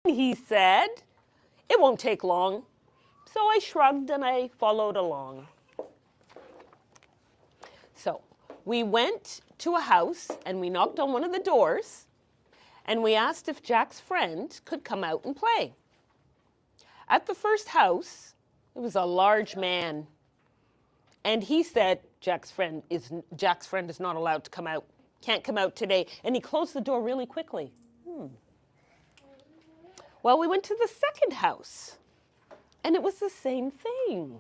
he said. It won't take long. So I shrugged and I followed along. So we went to a house and we knocked on one of the doors and we asked if Jack's friend could come out and play. At the first house, it was a large man. And he said, Jack's friend is not allowed to come out. Can't come out today. And he closed the door really quickly. Well, we went to the second house, and it was the same thing.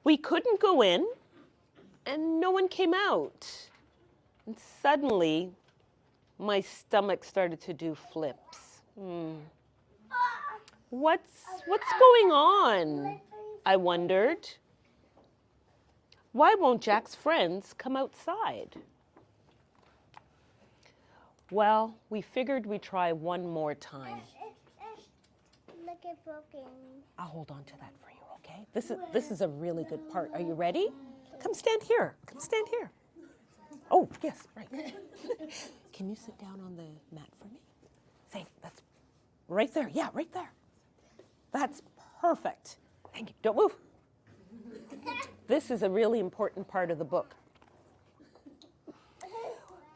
We couldn't go in, and no one came out. And suddenly, my stomach started to do flips. What's going on? I wondered. Why won't Jack's friends come outside? Well, we figured we'd try one more time. Look, it's broken. I'll hold on to that for you, okay? This is a really good part. Are you ready? Come stand here. Come stand here. Oh, yes, right. Can you sit down on the mat for me? Say, that's right there. Yeah, right there. That's perfect. Thank you. Don't move. This is a really important part of the book.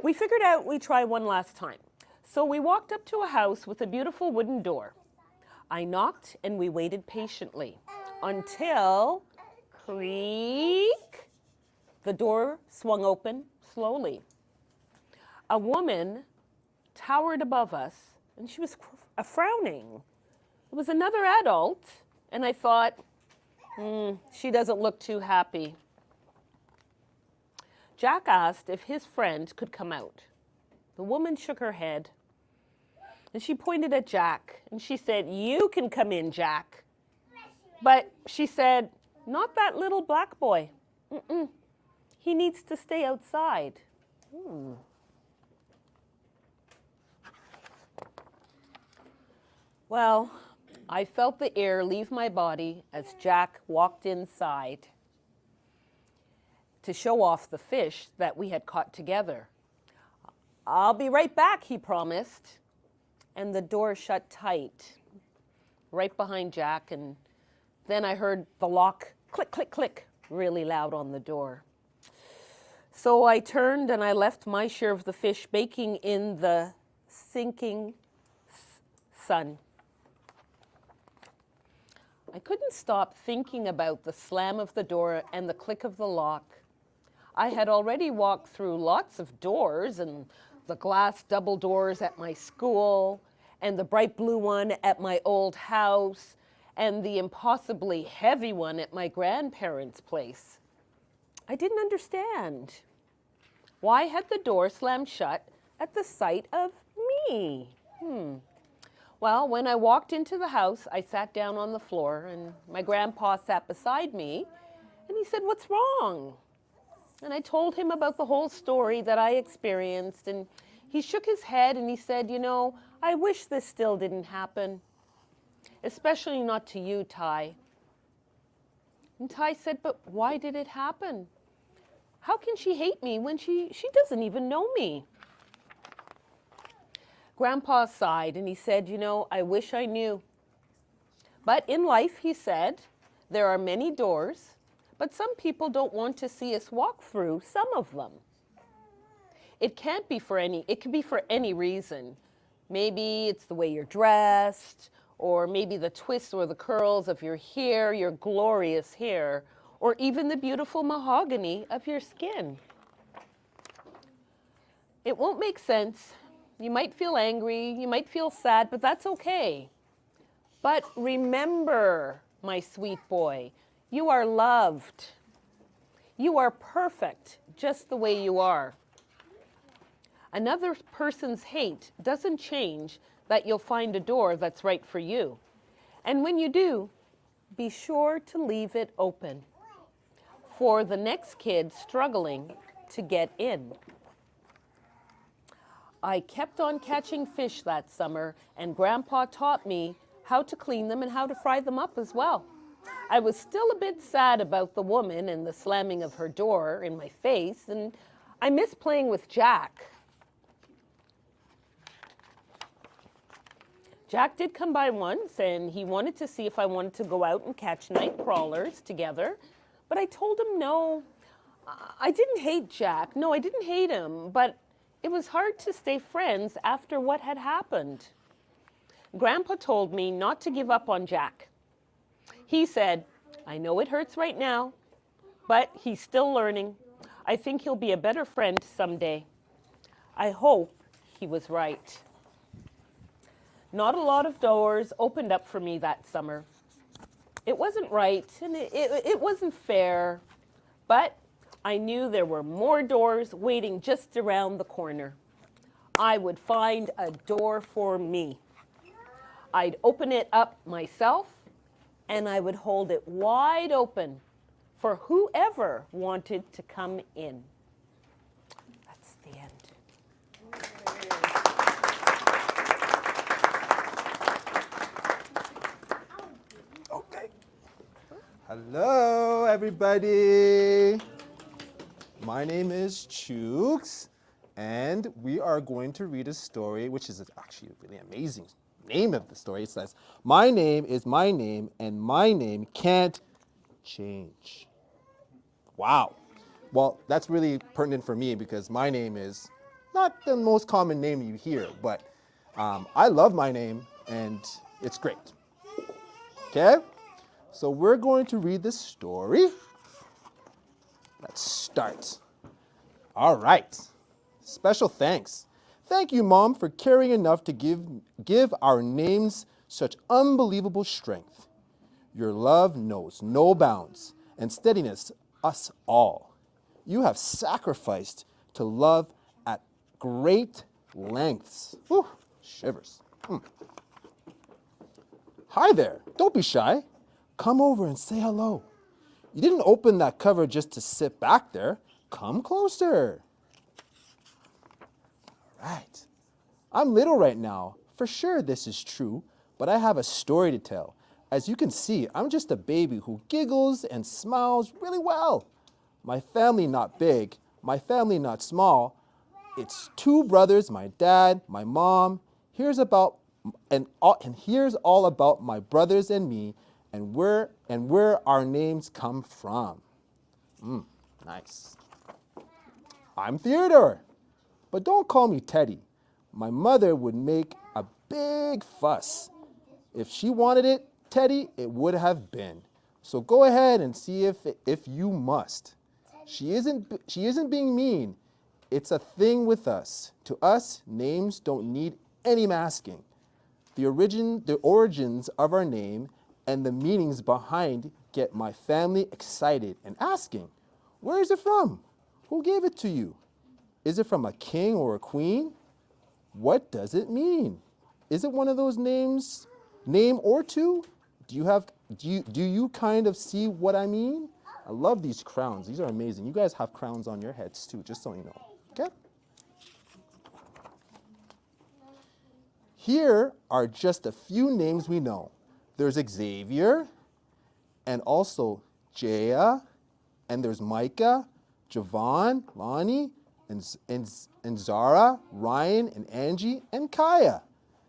We figured out we'd try one last time. So we walked up to a house with a beautiful wooden door. I knocked and we waited patiently until, creak, the door swung open slowly. A woman towered above us and she was frowning. It was another adult and I thought, she doesn't look too happy. Jack asked if his friend could come out. The woman shook her head and she pointed at Jack and she said, "You can come in, Jack." But she said, "Not that little black boy. He needs to stay outside." Well, I felt the air leave my body as Jack walked inside to show off the fish that we had caught together. "I'll be right back," he promised. And the door shut tight right behind Jack. And then I heard the lock click, click, click really loud on the door. So I turned and I left my share of the fish baking in the sinking sun. I couldn't stop thinking about the slam of the door and the click of the lock. I had already walked through lots of doors, and the glass double doors at my school, and the bright blue one at my old house, and the impossibly heavy one at my grandparents' place. I didn't understand. Why had the door slammed shut at the sight of me? Well, when I walked into the house, I sat down on the floor, and my grandpa sat beside me, and he said, "What's wrong?" And I told him about the whole story that I experienced, and he shook his head and he said, "You know, I wish this still didn't happen, especially not to you, Ty." And Ty said, "But why did it happen? How can she hate me when she doesn't even know me?" Grandpa sighed and he said, "You know, I wish I knew. But in life," he said, "there are many doors, but some people don't want to see us walk through some of them. It can be for any reason. Maybe it's the way you're dressed, or maybe the twists or the curls of your hair, your glorious hair, or even the beautiful mahogany of your skin. It won't make sense. You might feel angry, you might feel sad, but that's okay. But remember, my sweet boy, you are loved. You are perfect just the way you are. Another person's hate doesn't change that you'll find a door that's right for you. And when you do, be sure to leave it open for the next kid struggling to get in." I kept on catching fish that summer, and Grandpa taught me how to clean them and how to fry them up as well. I was still a bit sad about the woman and the slamming of her door in my face, and I miss playing with Jack. Jack did come by once, and he wanted to see if I wanted to go out and catch night crawlers together. But I told him no. I didn't hate Jack. No, I didn't hate him, but it was hard to stay friends after what had happened. Grandpa told me not to give up on Jack. He said, I know it hurts right now, but he's still learning. I think he'll be a better friend someday. I hope he was right. Not a lot of doors opened up for me that summer. It wasn't right, and it wasn't fair, but I knew there were more doors waiting just around the corner. I would find a door for me. I'd open it up myself, and I would hold it wide open for whoever wanted to come in. That's the end. Okay. Hello, everybody. My name is Chooks, and we are going to read a story, which is actually a really amazing name of the story. It says, my name is my name, and my name can't change. Wow. Well, that's really pertinent for me because my name is not the most common name you hear, but I love my name, and it's great. Okay? So we're going to read this story. Let's start. All right. Special thanks. Thank you, Mom, for caring enough to give our names such unbelievable strength. Your love knows no bounds and steadiness us all. You have sacrificed to love at great lengths. Whew, shivers. Hi there. Don't be shy. Come over and say hello. You didn't open that cover just to sit back there. Come closer. All right. I'm little right now. For sure this is true, but I have a story to tell. As you can see, I'm just a baby who giggles and smiles really well. My family not big, my family not small. It's two brothers, my dad, my mom. Here's all about my brothers and me and where our names come from. Nice. I'm Theodore, but don't call me Teddy. My mother would make a big fuss. If she wanted it, Teddy, it would have been. So go ahead and see if you must. She isn't being mean. It's a thing with us. To us, names don't need any masking. The origins of our name and the meanings behind get my family excited and asking, where is it from? Who gave it to you? Is it from a king or a queen? What does it mean? Is it one of those names, name or two? Do you kind of see what I mean? I love these crowns. These are amazing. You guys have crowns on your heads too, just so you know. Okay? Here are just a few names we know. There's Xavier, and also Jaya, and there's Micah, Javon, Lonnie, and Zara, Ryan, and Angie, and Kaya.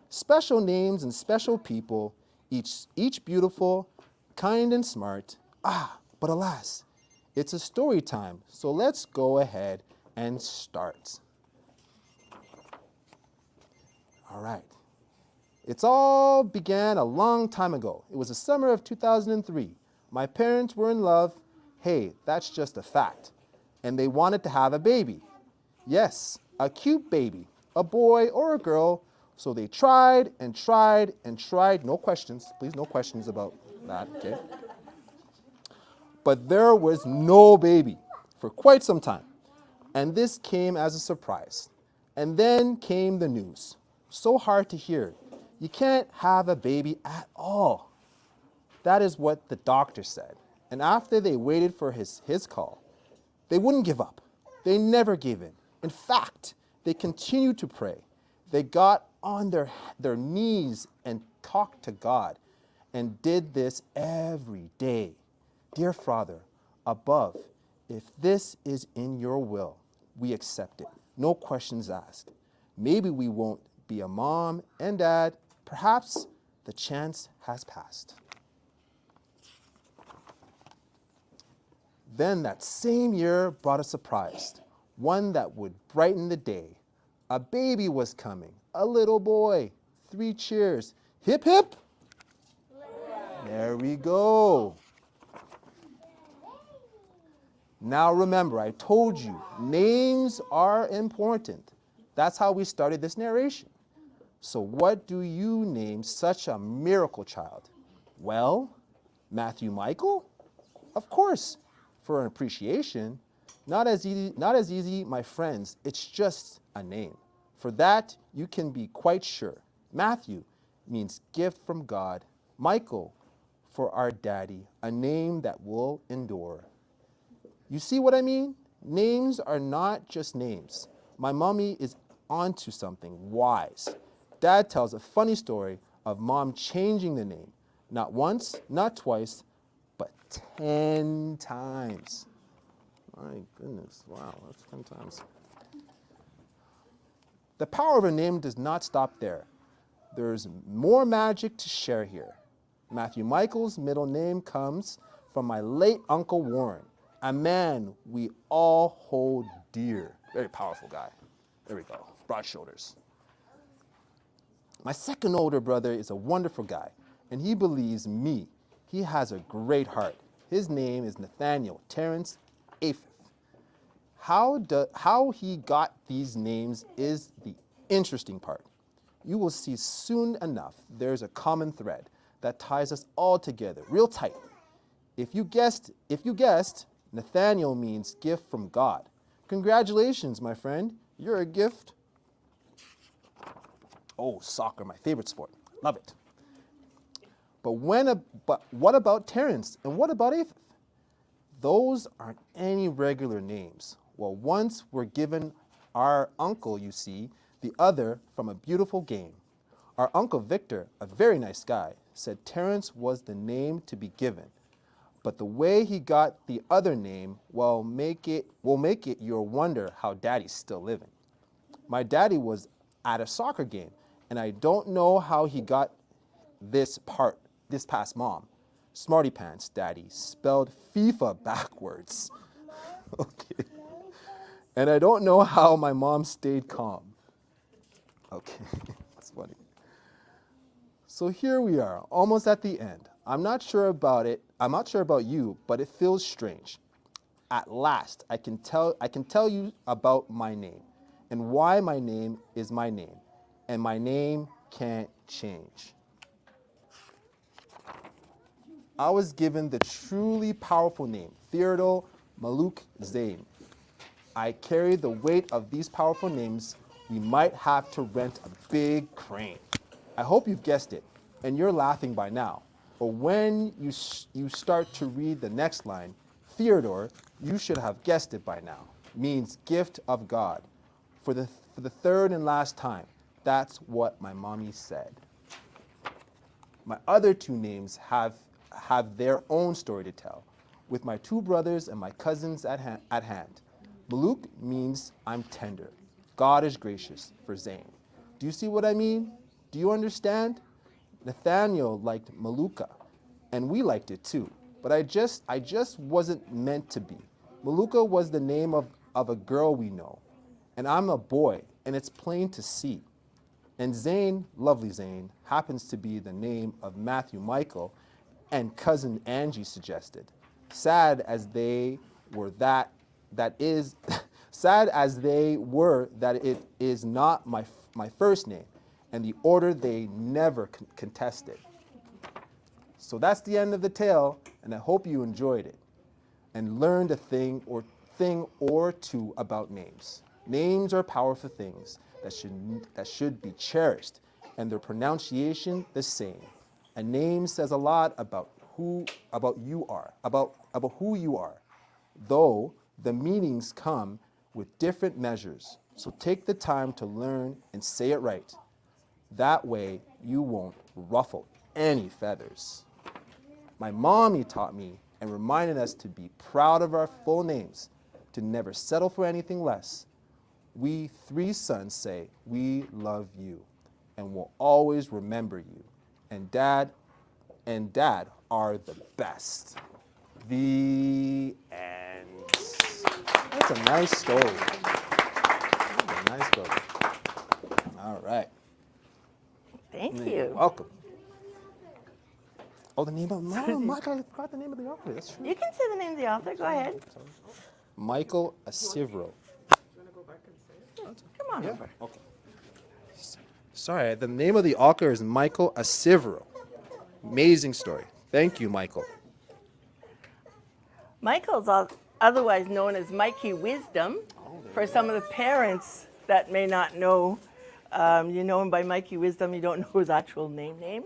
Special names and special people, each beautiful, kind, and smart. But alas, it's a story time, so let's go ahead and start. All right. It all began a long time ago. It was the summer of 2003. My parents were in love. Hey, that's just a fact. And they wanted to have a baby. Yes, a cute baby, a boy or a girl. So they tried and tried and tried. No questions, please, no questions about that, okay? But there was no baby for quite some time. And this came as a surprise. And then came the news. So hard to hear. You can't have a baby at all. That is what the doctor said. And after they waited for his call, they wouldn't give up. They never gave in. In fact, they continued to pray. They got on their knees and talked to God and did this every day. Dear Father, above, if this is in your will, we accept it. No questions asked. Maybe we won't be a mom and dad, Perhaps the chance has passed. Then that same year brought a surprise, one that would brighten the day. A baby was coming, a little boy. 3 cheers. Hip, hip. There we go. Now remember, I told you, names are important. That's how we started this narration. So what do you name such a miracle child? Well, Matthew Michael? Of course, for an appreciation. Not as easy, my friends. It's just a name. For that, you can be quite sure. Matthew means gift from God. Michael, for our daddy, a name that will endure. You see what I mean? Names are not just names. My mommy is onto something wise. Dad tells a funny story of mom changing the name. Not once, not twice, but 10 times. My goodness, wow, that's 10 times. The power of a name does not stop there. There's more magic to share here. Matthew Michael's middle name comes from my late Uncle Warren, a man we all hold dear. Very powerful guy. There we go, broad shoulders. My second older brother is a wonderful guy, and he believes me. He has a great heart. His name is Nathaniel Terrence Apheth. How he got these names is the interesting part. You will see soon enough there's a common thread that ties us all together, real tight. If you guessed, Nathaniel means gift from God. Congratulations, my friend. You're a gift. Oh, soccer, my favorite sport. Love it. But what about Terrence and what about Apheth? Those aren't any regular names. Well, once were given our uncle, you see, the other from a beautiful game. Our Uncle Victor, a very nice guy, said Terrence was the name to be given. But the way he got the other name will make it you'll wonder how Daddy's still living. My daddy was at a soccer game, and I don't know how he got this past mom. Smarty Pants Daddy spelled FIFA backwards. Okay. And I don't know how my mom stayed calm. Okay, that's funny. So here we are, almost at the end. I'm not sure about you, but it feels strange. At last, I can tell you about my name and why my name is my name, and my name can't change. I was given the truly powerful name, Theodore Maluk Zain. I carry the weight of these powerful names. We might have to rent a big crane. I hope you've guessed it, and you're laughing by now. But when you start to read the next line, Theodore, you should have guessed it by now, means gift of God. For the third and last time, that's what my mommy said. My other 2 names have their own story to tell, with my 2 brothers and my cousins at hand. Maluk means I'm tender. God is gracious for Zain. Do you see what I mean? Do you understand? Nathaniel liked Maluka, and we liked it too, but I just wasn't meant to be. Maluka was the name of a girl we know, and I'm a boy, and it's plain to see. And Zain, lovely Zain, happens to be the name of Matthew Michael, and cousin Angie suggested. Sad as they were that it is not my first name, and the order they never contested. So that's the end of the tale, and I hope you enjoyed it and learned a thing or two about names. Names are powerful things that should be cherished, and their pronunciation the same. A name says a lot about who you are, though the meanings come with different measures. So take the time to learn and say it right. That way you won't ruffle any feathers. My mommy taught me and reminded us to be proud of our full names, to never settle for anything less. We 3 sons say, we love you. and will always remember you. And Dad are the best. The end. That's a nice story. That's a nice story. All right. Thank You're you. welcome. Oh, the name of Michael, I forgot the name of the author. That's true. You can say the name of the author. Go ahead. Michael Acivro. Come on over. Okay. Sorry, the name of the author is Michael Acivro. Amazing story. Thank you, Michael. Michael's otherwise known as Mikey Wisdom. For some of the parents that may not know, you know him by Mikey Wisdom, you don't know his actual name.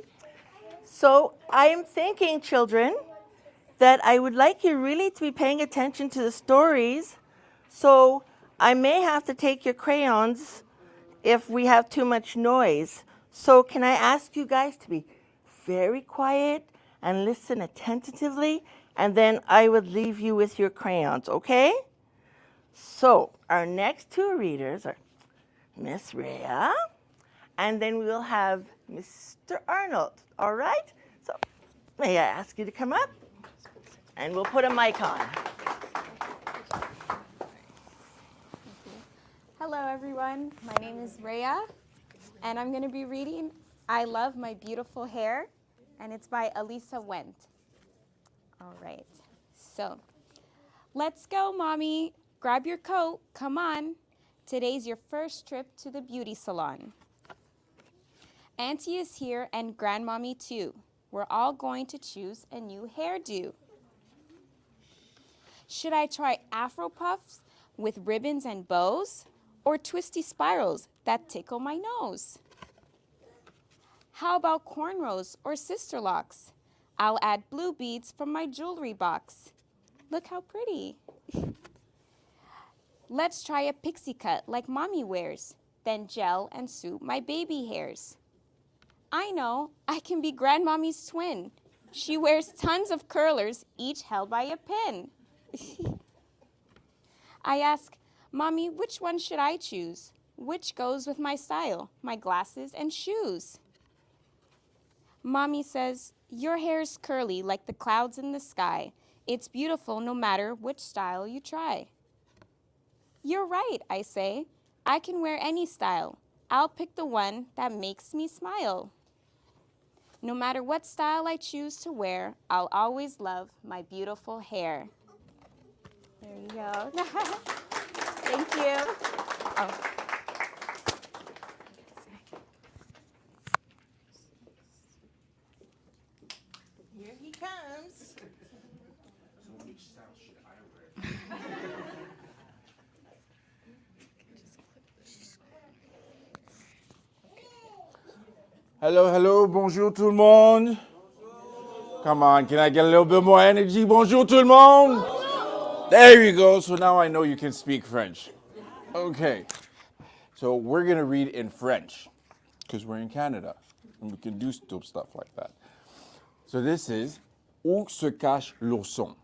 So I am thinking, children, that I would like you really to be paying attention to the stories. So I may have to take your crayons if we have too much noise. So can I ask you guys to be very quiet and listen attentively, and then I would leave you with your crayons, okay? So our next two readers are Miss Rhea, and then we will have Mr. Arnold, all right? So may I ask you to come up, and we'll put a mic on. Hello, everyone. My name is Rhea, and I'm going to be reading I Love My Beautiful Hair, and it's by Elisa Wendt. All right. So, let's go, Mommy. Grab your coat. Come on. Today's your first trip to the beauty salon. Auntie is here and Grandmommy too. We're all going to choose a new hairdo. Should I try Afro puffs with ribbons and bows, or twisty spirals that tickle my nose? How about cornrows or sister locks? I'll add blue beads from my jewelry box. Look how pretty. Let's try a pixie cut like Mommy wears, then gel and suit my baby hairs. I know, I can be Grandmommy's twin. She wears tons of curlers, each held by a pin. I ask, Mommy, which one should I choose? Which goes with my style, my glasses and shoes? Mommy says, your hair's curly like the clouds in the sky. It's beautiful no matter which style you try. You're right, I say. I can wear any style. I'll pick the one that makes me smile. No matter what style I choose to wear, I'll always love my beautiful hair. There you go. Thank you. Oh. Here he comes. Which style should I wear? Hello, bonjour tout le monde. Come on, can I get a little bit more energy? Bonjour tout le monde. There you go. So now I know you can speak French. Okay. So we're going to read in French because we're in Canada and we can do stuff like that. So this is Où se cache l'ourson?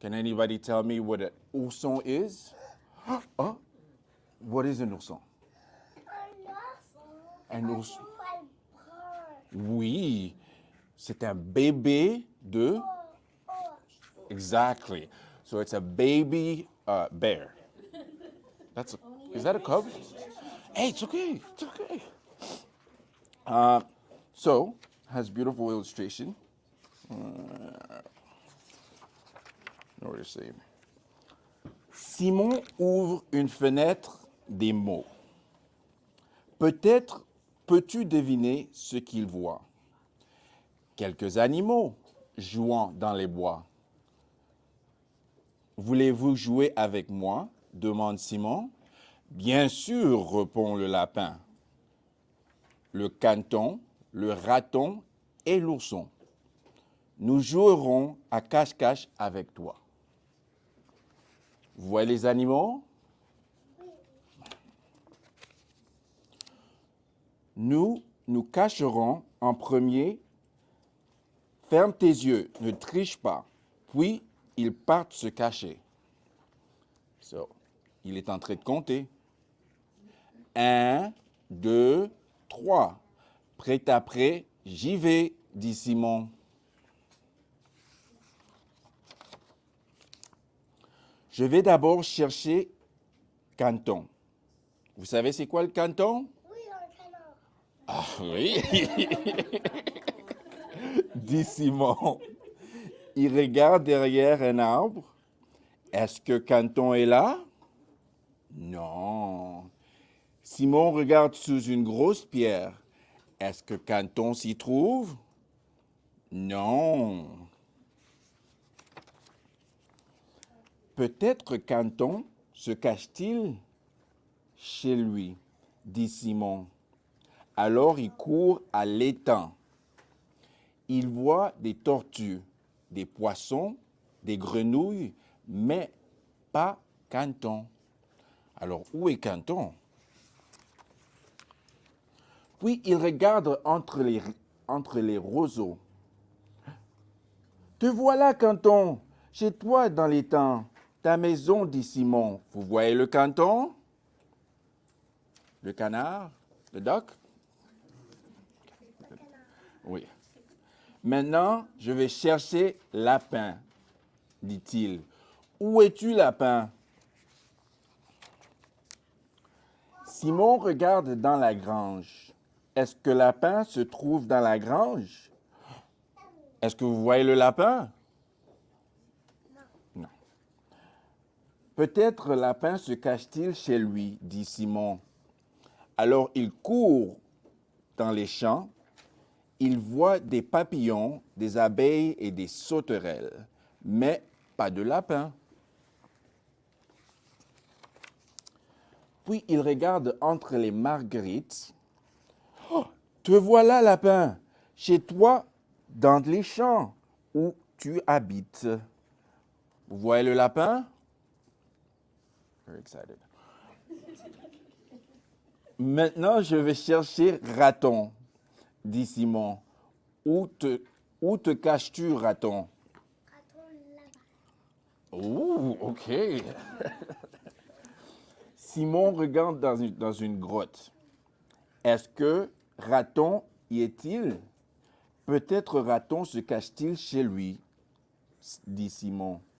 Can anybody tell me what an ourson is? Oh, what is an ourson? Un ourson. Oui, c'est un bébé de... Exactly. So it's a baby bear. Is that a cub? Hey, it's okay. It's okay. So, has beautiful illustration. What to say? Simon ouvre une fenêtre des mots. Peut-être peux-tu deviner ce qu'il voit? Quelques animaux jouant dans les bois. Voulez-vous jouer avec moi? Demande Simon. Bien sûr, répond le lapin. Le caneton, le raton et l'ourson. Nous jouerons à cache-cache avec toi. Vous voyez les animaux? Nous nous cacherons en premier. Ferme tes yeux, ne triche pas. Puis, ils partent se cacher. So, il est en train de compter. 1, 2, 3. Prêt à prêt, j'y vais, dit Simon. Je vais d'abord chercher Canton. Vous savez c'est quoi le canton? Oui, un canard. Ah oui, dit Simon. Il regarde derrière un arbre. Est-ce que Canton est là? Non. Simon regarde sous une grosse pierre. Est-ce que Canton s'y trouve? Non. Peut-être Canton se cache-t-il chez lui, dit Simon. Alors il court à l'étang. Il voit des tortues, des poissons, des grenouilles, mais pas Canton. Alors où est Canton? Puis il regarde entre les roseaux. Te voilà, Canton, chez toi dans l'étang. Ta maison, dit Simon. Vous voyez le Canton? Le canard? Le duck? Oui. Maintenant, je vais chercher Lapin, dit-il. Où es-tu, Lapin? Simon regarde dans la grange. Est-ce que Lapin se trouve dans la grange? Est-ce que vous voyez le lapin? Non. Peut-être Lapin se cache-t-il chez lui, dit Simon. Alors il court dans les champs. Il voit des papillons, des abeilles et des sauterelles, mais pas de lapin. Puis il regarde entre les marguerites. Oh, te voilà, lapin, chez toi, dans les champs où tu habites. Vous voyez le lapin? Very excited. Maintenant, je vais chercher Raton, dit Simon. Où te caches-tu, Raton? Raton là-bas. Oh, OK. Simon regarde dans une grotte. Est-ce que Raton y est-il? Peut-être Raton se cache-t-il chez lui, dit Simon.